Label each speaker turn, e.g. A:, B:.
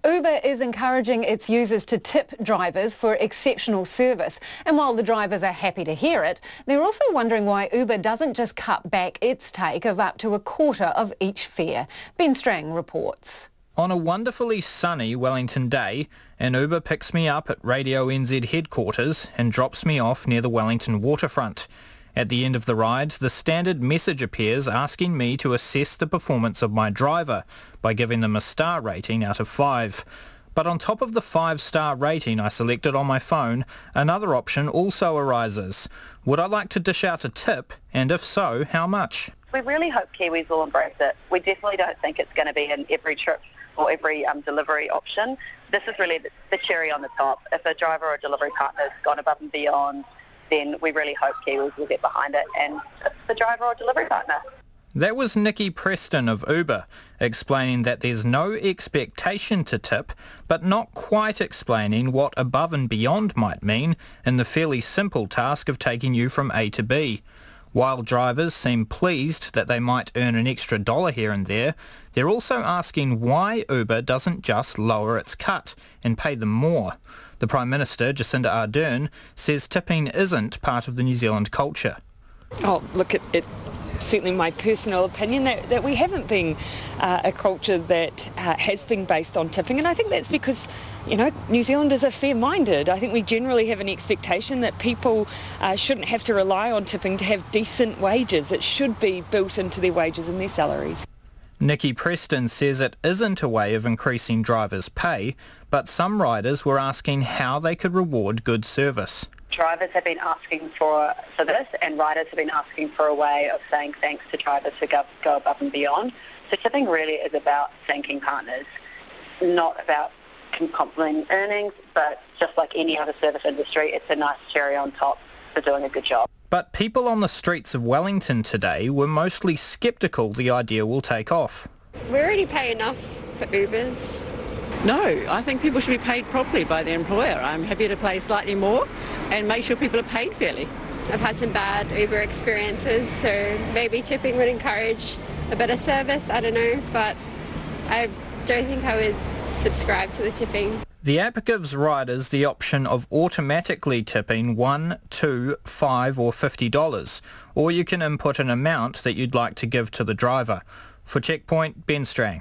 A: Uber is encouraging its users to tip drivers for exceptional service. And while the drivers are happy to hear it, they're also wondering why Uber doesn't just cut back its take of up to a quarter of each fare. Ben Strang reports.
B: On a wonderfully sunny Wellington day, an Uber picks me up at Radio NZ headquarters and drops me off near the Wellington waterfront. At the end of the ride, the standard message appears asking me to assess the performance of my driver by giving them a star rating out of 5. But on top of the 5-star rating I selected on my phone, another option also arises. Would I like to dish out a tip, and if so, how much?
C: We really hope Kiwis will embrace it. We definitely don't think it's going to be in every trip or every delivery option. This is really the cherry on the top. If a driver or delivery partner's gone above and beyond, then we really hope Kiwis will get behind it and tip the driver or delivery partner.
B: That was Nikki Preston of Uber, explaining that there's no expectation to tip, but not quite explaining what above and beyond might mean in the fairly simple task of taking you from A to B. While drivers seem pleased that they might earn an extra $1 here and there, they're also asking why Uber doesn't just lower its cut and pay them more. The Prime Minister, Jacinda Ardern, says tipping isn't part of the New Zealand culture.
D: Oh, look, it's certainly my personal opinion that we haven't been a culture that has been based on tipping, and I think that's because, New Zealanders are fair-minded. I think we generally have an expectation that people shouldn't have to rely on tipping to have decent wages. It should be built into their wages and their salaries.
B: Nikki Preston says it isn't a way of increasing drivers' pay, but some riders were asking how they could reward good service.
C: Drivers have been asking for this, and riders have been asking for a way of saying thanks to drivers who go above and beyond. So tipping really is about thanking partners, not about complimenting earnings, but just like any other service industry, it's a nice cherry on top for doing a good job.
B: But people on the streets of Wellington today were mostly sceptical the idea will take off.
E: We already pay enough for Ubers.
F: No, I think people should be paid properly by their employer. I'm happy to pay slightly more and make sure people are paid fairly.
E: I've had some bad Uber experiences, so maybe tipping would encourage a better service, I don't know, but I don't think I would subscribe to the tipping.
B: The app gives riders the option of automatically tipping $1, $2, $5 or $50, or you can input an amount that you'd like to give to the driver. For Checkpoint, Ben Strang.